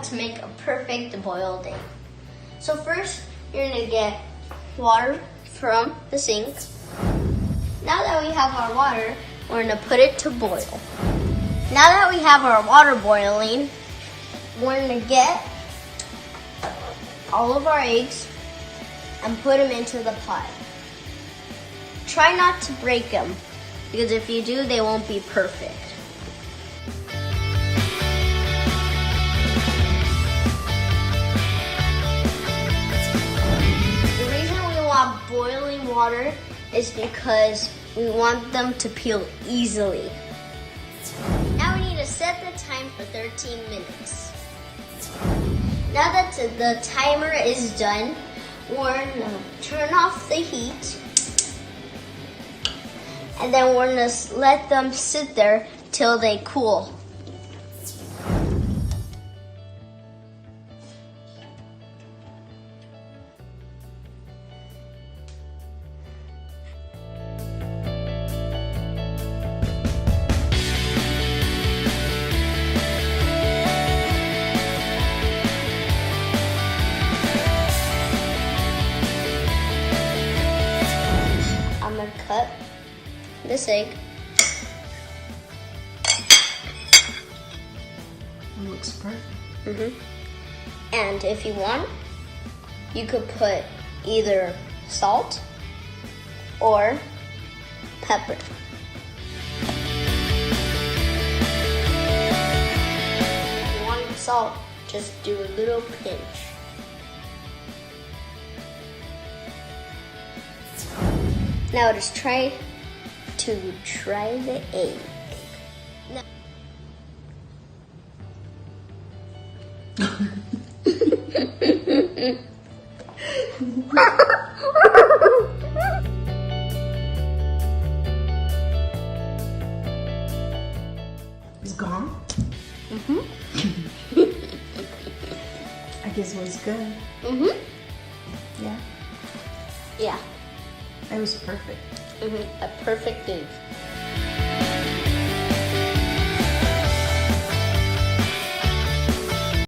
to make a perfect boiled egg. So first, you're gonna get water from the sink. Now that we have our water, we're gonna put it to boil. Now that we have our water boiling, we're gonna get all of our eggs and put them into the pot. Try not to break them, because if you do, they won't be perfect. The reason we want boiling water is because we want them to peel easily. Now we need to set the time for 13 minutes. Now that the timer is done, we're gonna turn off the heat, and then we're gonna let them sit there till they cool. I'm gonna cut this egg. It looks perfect. And if you want, you could put either salt or pepper. If you want salt, just do a little pinch. Now just try the egg. Now, It's gone? I guess it was good. Yeah, yeah, it was perfect. a perfect egg.